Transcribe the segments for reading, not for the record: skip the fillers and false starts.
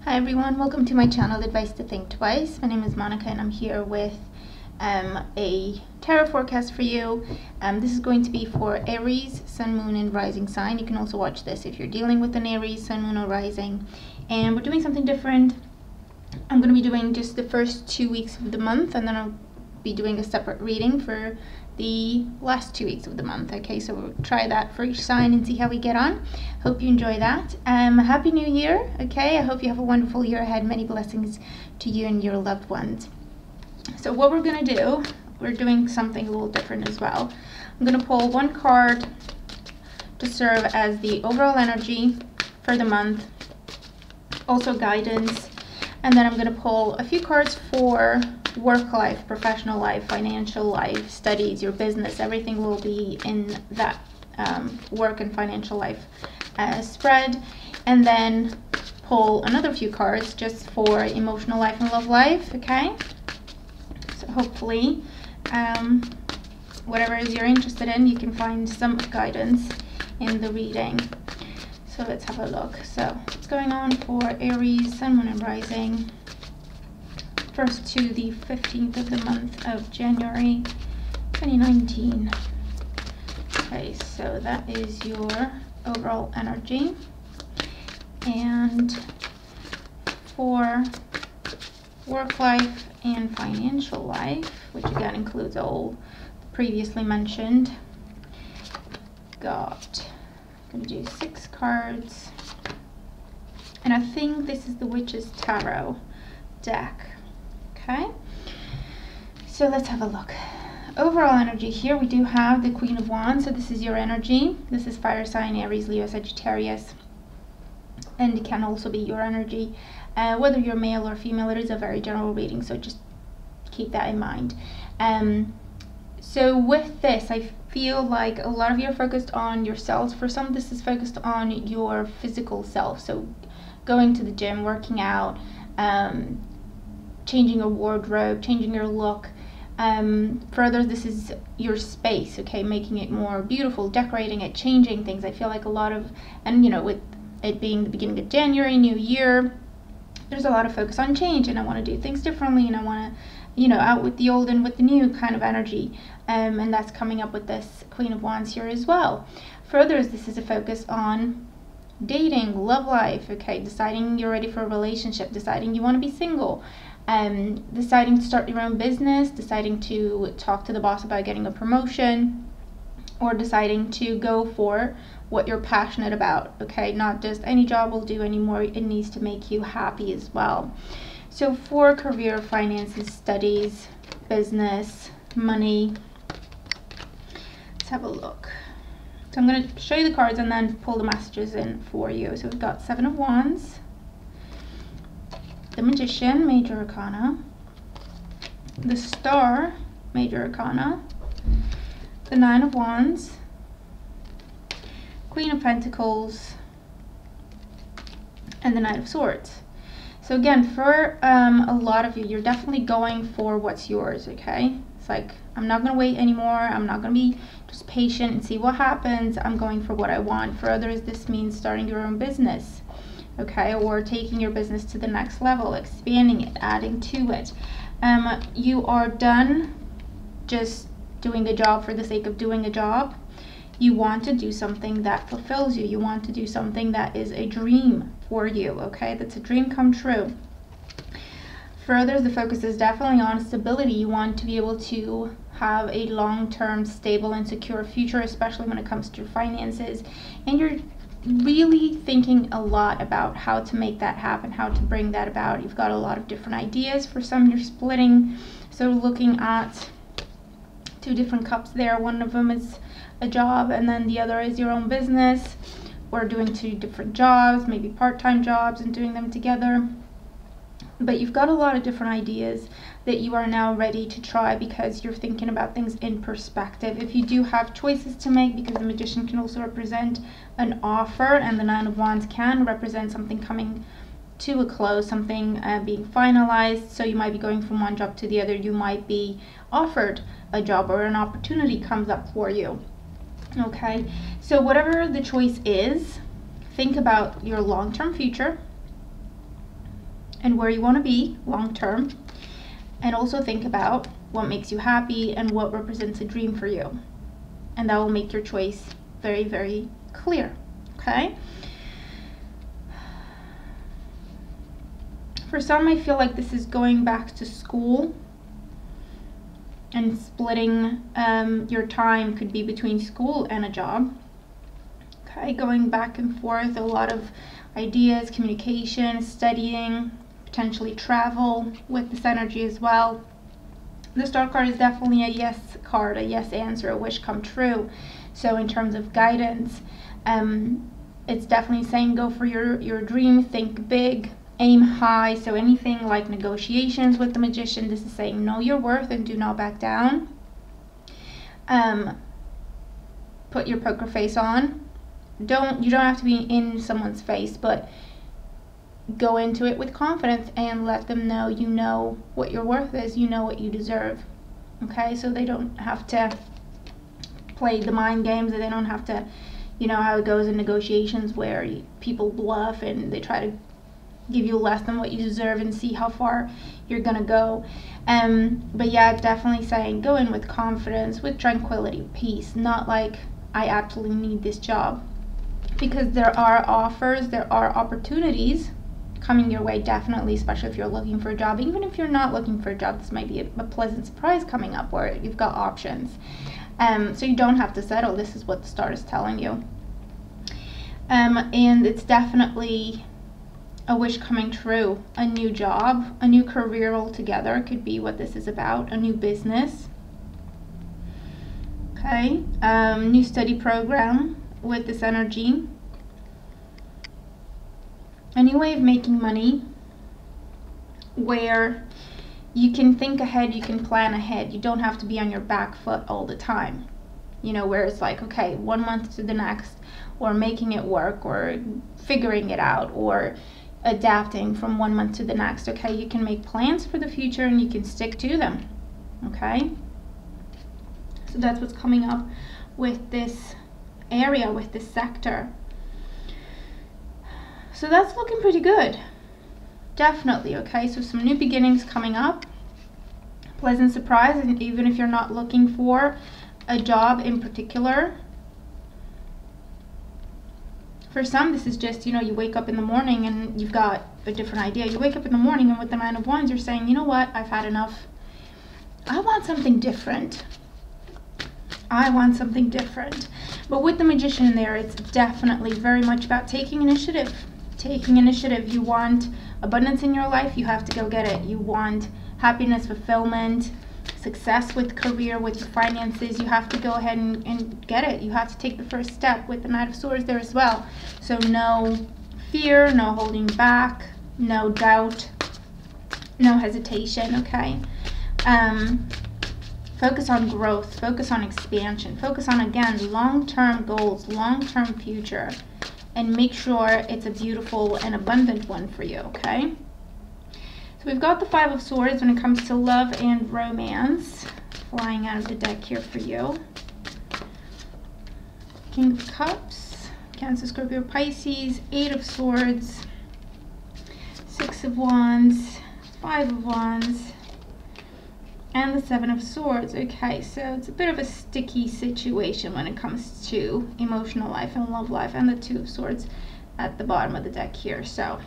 Hi everyone, welcome to my channel Advice to Think Twice. My name is Monica and I'm here with a tarot forecast for you. This is going to be for Aries, Sun, Moon and Rising sign. You can also watch this if you're dealing with an Aries, Sun, Moon or Rising. And we're doing something different. I'm going to be doing just the first 2 weeks of the month, and then I'll be doing a separate reading for the last 2 weeks of the month. Okay, so we'll try that for each sign and see how we get on. Hope you enjoy that. Happy New Year. Okay, I hope you have a wonderful year ahead. Many blessings to you and your loved ones. So what we're going to do, we're doing something a little different as well. I'm going to pull one card to serve as the overall energy for the month, also guidance, and then I'm going to pull a few cards for work life, professional life, financial life, studies, your business. Everything will be in that work and financial life spread, and then pull another few cards just for emotional life and love life. Okay, so hopefully whatever is you're interested in, you can find some guidance in the reading. So let's have a look. So what's going on for Aries, Sun, Moon and Rising, 1st to the 15th of the month of January 2019. Okay, so that is your overall energy. And for work life and financial life, which again includes all previously mentioned, I'm going to do 6 cards. And I think this is the Witch's Tarot deck. Okay, so let's have a look. Overall energy here, we do have the Queen of Wands. So this is your energy. This is fire sign, Aries, Leo, Sagittarius, and it can also be your energy, whether you're male or female. It is a very general reading, so just keep that in mind. So with this, I feel like a lot of you are focused on yourselves. For some, this is focused on your physical self, so going to the gym, working out, changing your wardrobe, changing your look. For others, this is your space, okay, making it more beautiful, decorating it, changing things. I feel like a lot of, and you know, with it being the beginning of January, new year, there's a lot of focus on change, and I want to do things differently, and I want to, you know, out with the old and with the new kind of energy, and that's coming up with this Queen of Wands here as well. For others, this is a focus on dating, love life, okay, deciding you're ready for a relationship, deciding you want to be single, deciding to start your own business, deciding to talk to the boss about getting a promotion, or deciding to go for what you're passionate about, okay, not just any job will do anymore, it needs to make you happy as well. So for career, finances, studies, business, money, let's have a look. So I'm going to show you the cards and then pull the messages in for you. So we've got 7 of Wands, the Magician, Major Arcana, the Star, Major Arcana, the 9 of Wands, Queen of Pentacles, and the Knight of Swords. So again, for a lot of you, you're definitely going for what's yours, okay? It's like, I'm not going to wait anymore. I'm not going to be just patient and see what happens. I'm going for what I want. For others, this means starting your own business, okay? Or taking your business to the next level, expanding it, adding to it. You are done just doing a job for the sake of doing a job. You want to do something that fulfills you. You want to do something that is a dream for you, okay? That's a dream come true. For others, the focus is definitely on stability. You want to be able to have a long-term, stable and secure future, especially when it comes to finances. And you're really thinking a lot about how to make that happen, how to bring that about. You've got a lot of different ideas. For some, you're splitting. So looking at 2 different cups there. One of them is a job, and then the other is your own business, or doing 2 different jobs, maybe part-time jobs, and doing them together. But you've got a lot of different ideas that you are now ready to try because you're thinking about things in perspective. If you do have choices to make, because the Magician can also represent an offer, and the 9 of Wands can represent something coming to a close, something being finalized. So you might be going from one job to the other. You might be offered a job, or an opportunity comes up for you. Okay, so whatever the choice is, think about your long-term future, and where you want to be long term, and also think about what makes you happy and what represents a dream for you, and that will make your choice very, very clear. Okay, for some, I feel like this is going back to school, and splitting your time could be between school and a job. Okay, going back and forth, a lot of ideas, communication, studying, potentially travel with this energy as well. The Star card is definitely a yes card, a yes answer, a wish come true. So in terms of guidance, it's definitely saying go for your dream, think big, aim high. So anything like negotiations with the Magician, this is saying know your worth and do not back down. Put your poker face on. You don't have to be in someone's face, but go into it with confidence and let them know you know what your worth is, you know what you deserve. Okay, so they don't have to play the mind games, and they don't have to, you know how it goes in negotiations where people bluff and they try to give you less than what you deserve and see how far you're gonna go. But yeah, definitely saying go in with confidence, with tranquility, peace, not like I absolutely need this job, because there are offers, there are opportunities coming your way, definitely, especially if you're looking for a job. Even if you're not looking for a job, this might be a pleasant surprise coming up where you've got options. So you don't have to settle. This is what the star is telling you. And it's definitely a wish coming true. A new job, a new career altogether could be what this is about. A new business. Okay, new study program with this energy. A new way of making money where you can think ahead, you can plan ahead. You don't have to be on your back foot all the time. You know, where it's like, okay, 1 month to the next, or making it work, or figuring it out, or adapting from 1 month to the next. Okay, you can make plans for the future and you can stick to them. Okay, so that's what's coming up with this area, with this sector. So that's looking pretty good, definitely. Okay, so some new beginnings coming up, pleasant surprise. And even if you're not looking for a job in particular, for some this is just, you know, you wake up in the morning and you've got a different idea. You wake up in the morning and with the Nine of Wands, you're saying, you know what, I've had enough. I want something different. I want something different. But with the Magician in there, it's definitely very much about taking initiative. Taking initiative. You want abundance in your life, you have to go get it. You want happiness, fulfillment, success with career, with your finances, you have to go ahead and get it. You have to take the first step with the Knight of Swords there as well. So no fear, no holding back, no doubt, no hesitation. Okay, focus on growth, focus on expansion, focus on, again, long-term goals, long-term future, and make sure it's a beautiful and abundant one for you. Okay, so we've got the Five of Swords when it comes to love and romance flying out of the deck here for you. King of Cups, Cancer, Scorpio, Pisces, Eight of Swords, Six of Wands, Five of Wands, and the Seven of Swords. Okay, so it's a bit of a sticky situation when it comes to emotional life and love life, and the Two of Swords at the bottom of the deck here. So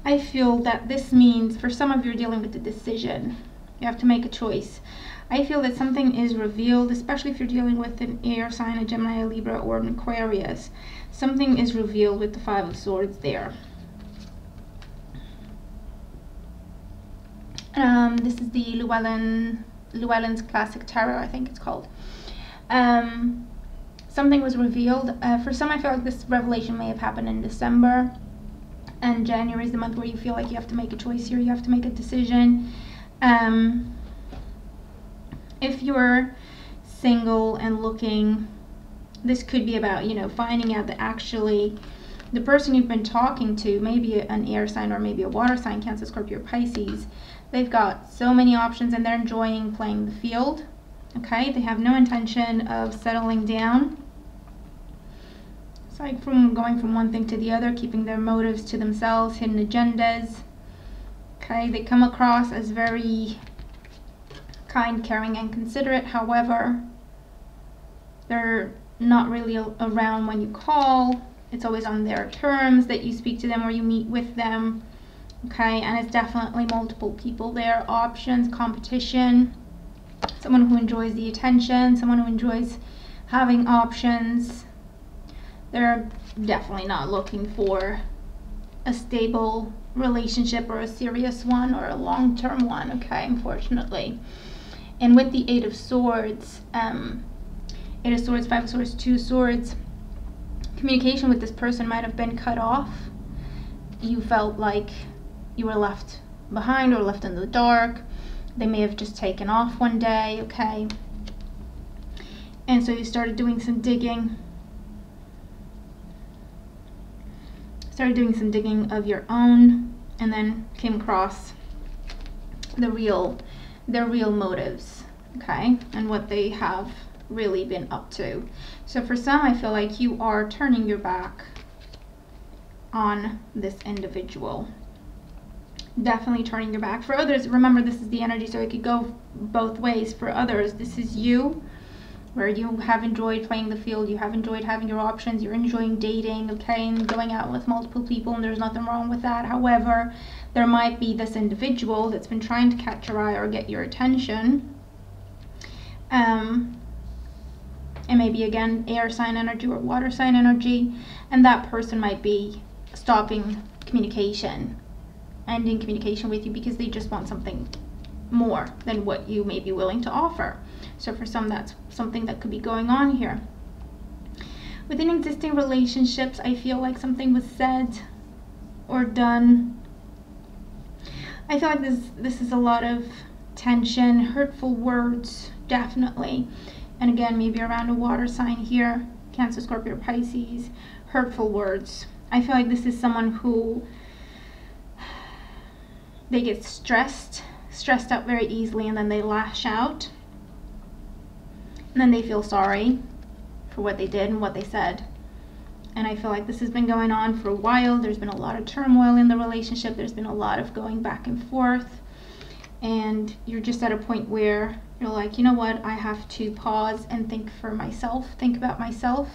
I feel that this means, for some of you, are dealing with a decision. You have to make a choice. I feel that something is revealed, especially if you're dealing with an air sign, a Gemini, a Libra, or an Aquarius. Something is revealed with the Five of Swords there. This is the Llewellyn's Classic Tarot, I think it's called. Something was revealed. For some, I feel like this revelation may have happened in December. And January is the month where you feel like you have to make a choice here. You have to make a decision. If you're single and looking, this could be about, you know, finding out that actually the person you've been talking to, maybe an air sign or maybe a water sign, Cancer, Scorpio, Pisces, they've got so many options and they're enjoying playing the field. Okay, they have no intention of settling down. It's like from going from one thing to the other, keeping their motives to themselves, hidden agendas. Okay, they come across as very kind, caring, and considerate. However, they're not really around when you call. It's always on their terms that you speak to them or you meet with them. Okay, and it's definitely multiple people there, options, competition, someone who enjoys the attention, someone who enjoys having options. They're definitely not looking for a stable relationship or a serious one or a long-term one, okay, unfortunately. And with the Eight of Swords, Eight of Swords, Five of Swords, Two of Swords, communication with this person might have been cut off. You felt like you were left behind or left in the dark. They may have just taken off one day, okay? And so you started doing some digging. Started doing some digging of your own, and then came across their real motives, okay? And what they have really been up to. So for some, I feel like you are turning your back on this individual. Definitely turning your back. For others, remember, this is the energy, so it could go both ways. For others, this is you, where you have enjoyed playing the field, you have enjoyed having your options, you're enjoying dating, okay, and going out with multiple people, and there's nothing wrong with that. However, there might be this individual that's been trying to catch your eye or get your attention. And maybe again air sign energy or water sign energy, and that person might be stopping communication, ending communication with you because they just want something more than what you may be willing to offer. So for some, that's something that could be going on here. Within existing relationships, I feel like something was said or done. I feel like this is a lot of tension, hurtful words, definitely. And again, maybe around a water sign here, Cancer, Scorpio, Pisces, hurtful words. I feel like this is someone who, they get stressed out very easily, and then they lash out. And then they feel sorry for what they did and what they said. And I feel like this has been going on for a while. There's been a lot of turmoil in the relationship. There's been a lot of going back and forth. And you're just at a point where you're like, you know what, I have to pause and think for myself, think about myself.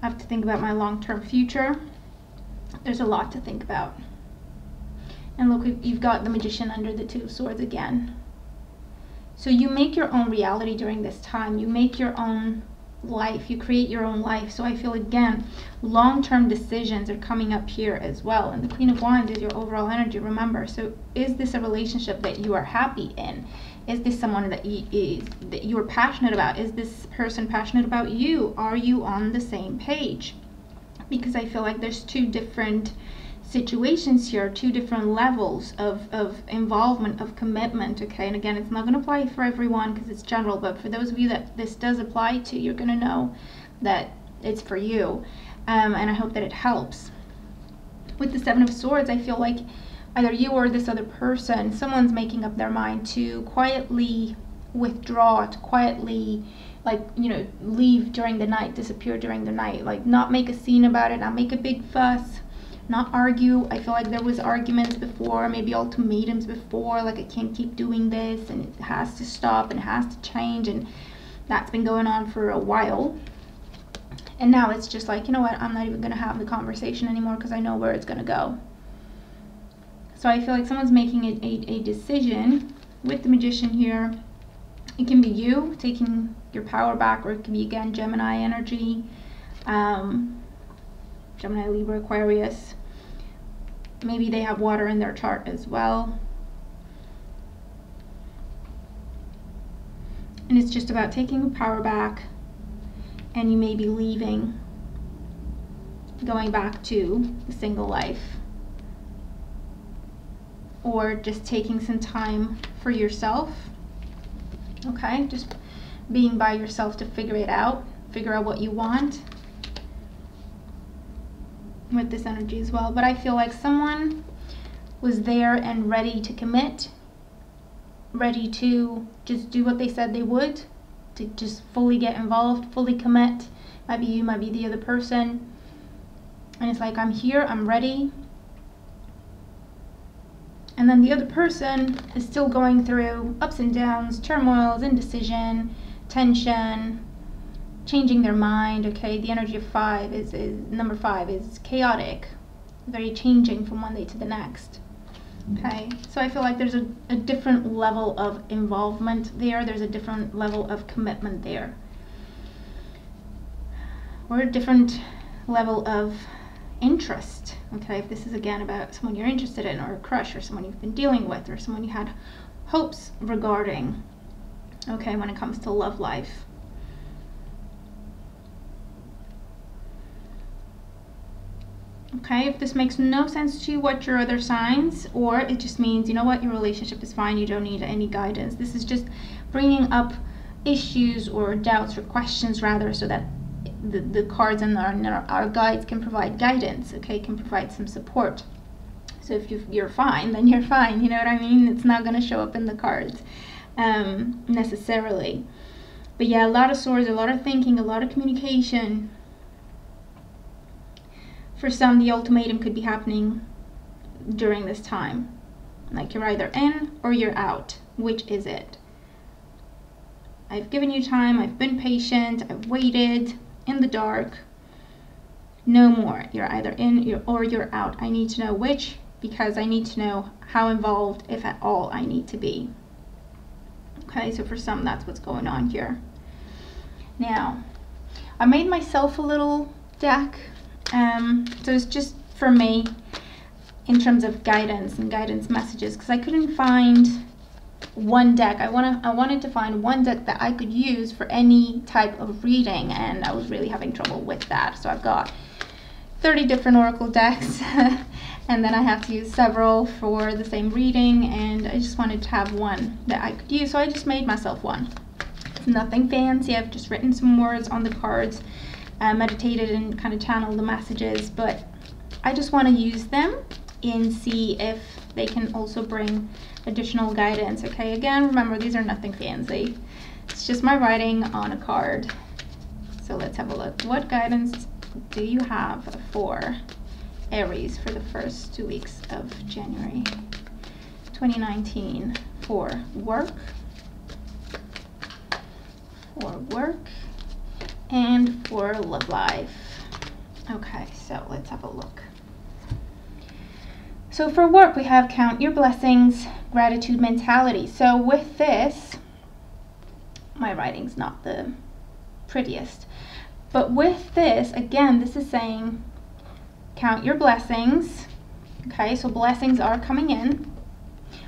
I have to think about my long-term future. There's a lot to think about. And look, you've got the Magician under the Two of Swords again. So you make your own reality during this time. You make your own life. You create your own life. So I feel, again, long-term decisions are coming up here as well. And the Queen of Wands is your overall energy, remember. So is this a relationship that you are happy in? Is this someone that you are passionate about? Is this person passionate about you? Are you on the same page? Because I feel like there's two different situations here, two different levels of involvement, of commitment, okay? And again, it's not going to apply for everyone because it's general, but for those of you that this does apply to, you're going to know that it's for you. And I hope that it helps. With the Seven of Swords, I feel like either you or this other person, someone's making up their mind to quietly withdraw, to quietly, like, you know, leave during the night, disappear during the night, like not make a scene about it, not make a big fuss, not argue. I feel like there was arguments before, maybe ultimatums before, like I can't keep doing this and it has to stop and it has to change, and that's been going on for a while. And now it's just like, you know what, I'm not even going to have the conversation anymore because I know where it's going to go. So I feel like someone's making a decision with the Magician here. It can be you taking your power back, or it can be, again, Gemini energy, Gemini, Libra, Aquarius. Maybe they have water in their chart as well. And it's just about taking power back, and you may be leaving, going back to the single life, or just taking some time for yourself, okay? Just being by yourself to figure it out, figure out what you want with this energy as well. But I feel like someone was there and ready to commit, ready to just do what they said they would, to just fully get involved, fully commit. Might be you, might be the other person. And it's like, I'm here, I'm ready. And then the other person is still going through ups and downs, turmoils, indecision, tension, changing their mind, okay? The energy of number 5 is chaotic, very changing from one day to the next. Okay, so I feel like there's a different level of involvement there. There's a different level of commitment there. Or a different level of interest. Okay, if this is again about someone you're interested in, or a crush, or someone you've been dealing with, or someone you had hopes regarding. Okay, when it comes to love life. Okay, if this makes no sense to you, what your other signs, or it just means, you know what, your relationship is fine, you don't need any guidance. This is just bringing up issues or doubts or questions rather, so that the cards and our guides can provide guidance, okay, can provide some support. So if you're fine, then you're fine, you know what I mean? It's not going to show up in the cards necessarily. But yeah, a lot of swords, a lot of thinking, a lot of communication. For some, the ultimatum could be happening during this time. Like, you're either in or you're out. Which is it? I've given you time, I've been patient, I've waited in the dark. No more. You're either in or you're out. I need to know which, because I need to know how involved, if at all, I need to be. Okay, so for some, that's what's going on here. Now, I made myself a little deck. So it's just for me in terms of guidance and guidance messages, because I couldn't find one deck. I wanted to find one deck that I could use for any type of reading, and I was really having trouble with that. So I've got 30 different oracle decks and then I have to use several for the same reading, and I just wanted to have one that I could use, so I just made myself one. It's nothing fancy. I've just written some words on the cards, meditated and kind of channeled the messages, but I just want to use them and see if they can also bring additional guidance. Okay, again, remember, these are nothing fancy. It's just my writing on a card. So let's have a look. What guidance do you have for Aries for the first 2 weeks of January 2019 for work, and for love life? Okay, so let's have a look. So for work, we have count your blessings, gratitude mentality. So with this, my writing's not the prettiest, but with this, again, this is saying count your blessings. Okay, so blessings are coming in.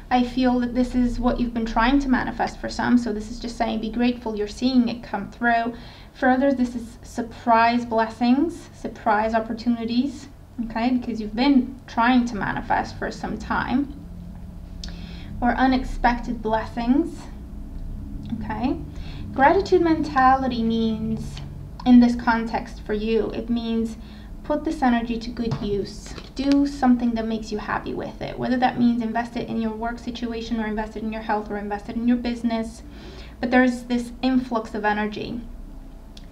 I feel that this is what you've been trying to manifest for some, so this is just saying be grateful you're seeing it come through. For others, this is surprise blessings, surprise opportunities, okay, because you've been trying to manifest for some time. Or unexpected blessings, okay. Gratitude mentality means, in this context for you, it means put this energy to good use. Do something that makes you happy with it, whether that means invest it in your work situation, or invest it in your health, or invest it in your business. But there's this influx of energy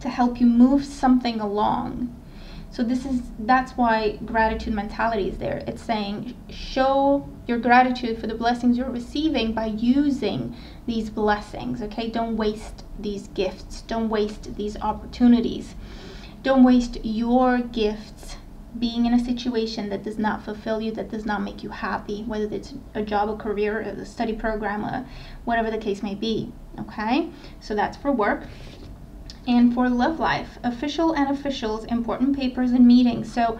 to help you move something along. So that's why gratitude mentality is there. It's saying show your gratitude for the blessings you're receiving by using these blessings, okay? Don't waste these gifts. Don't waste these opportunities. Don't waste your gifts being in a situation that does not fulfill you, that does not make you happy, whether it's a job, a career, a study program, whatever the case may be, okay? So that's for work. And for love life, official and officials, important papers and meetings. So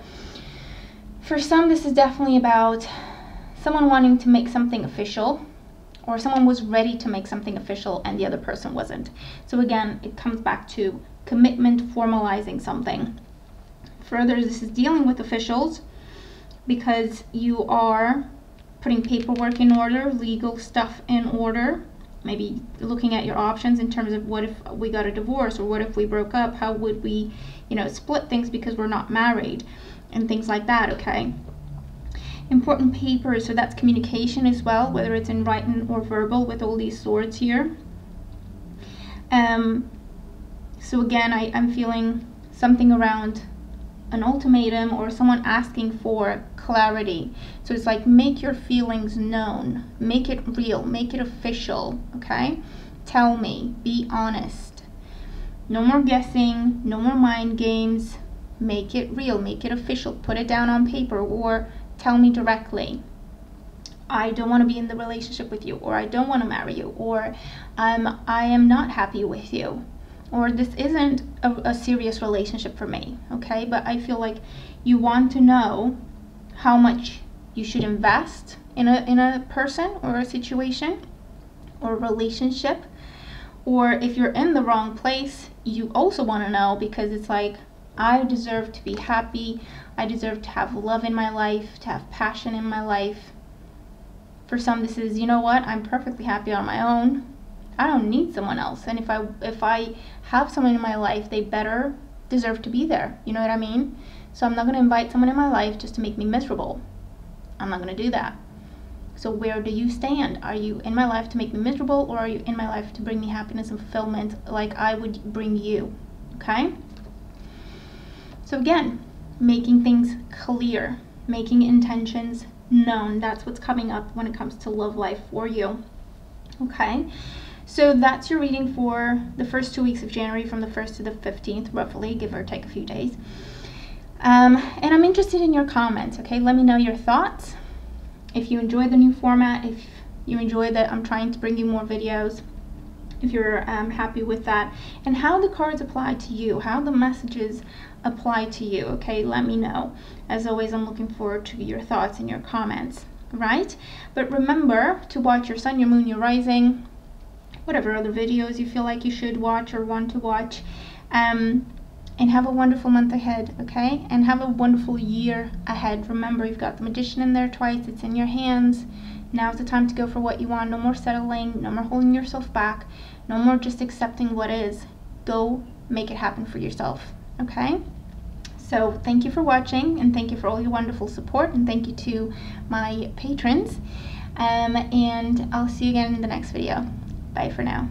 for some, this is definitely about someone wanting to make something official, or someone was ready to make something official and the other person wasn't. So again, it comes back to commitment, formalizing something. For others, this is dealing with officials because you are putting paperwork in order, legal stuff in order, maybe looking at your options in terms of what if we got a divorce, or what if we broke up, how would we, split things because we're not married, and things like that, okay? Important papers, so that's communication as well, whether it's in writing or verbal, with all these swords here. So again, I'm feeling something around an ultimatum or someone asking for clarity. So it's like, make your feelings known, make it real, make it official, okay? Tell me, be honest. No more guessing, no more mind games. Make it real, make it official, put it down on paper, or tell me directly. I don't want to be in the relationship with you, or I don't want to marry you, or I am not happy with you, or this isn't a serious relationship for me, okay? But I feel like you want to know how much you should invest in a person or a situation or a relationship, or if you're in the wrong place, you also want to know, because it's like, I deserve to be happy, I deserve to have love in my life, to have passion in my life. For some, this is, you know what, I'm perfectly happy on my own. I don't need someone else. And if I have someone in my life, they better deserve to be there. You know what I mean? So I'm not going to invite someone in my life just to make me miserable. I'm not going to do that. So where do you stand? Are you in my life to make me miserable, or are you in my life to bring me happiness and fulfillment like I would bring you? Okay? So again, making things clear, making intentions known. That's what's coming up when it comes to love life for you. Okay, so that's your reading for the first 2 weeks of January, from the 1st to the 15th, roughly, give or take a few days. And I'm interested in your comments, okay? Let me know your thoughts. If you enjoy the new format, if you enjoy that I'm trying to bring you more videos, if you're happy with that, and how the cards apply to you, how the messages apply to you, okay? Let me know. As always, I'm looking forward to your thoughts and your comments, right? But remember to watch your sun, your moon, your rising, whatever other videos you feel like you should watch or want to watch, and have a wonderful month ahead, okay? And have a wonderful year ahead. Remember, you've got the Magician in there twice. It's in your hands. Now's the time to go for what you want. No more settling, no more holding yourself back, no more just accepting what is. Go make it happen for yourself, okay? So thank you for watching, and thank you for all your wonderful support, and thank you to my patrons, and I'll see you again in the next video. Bye for now.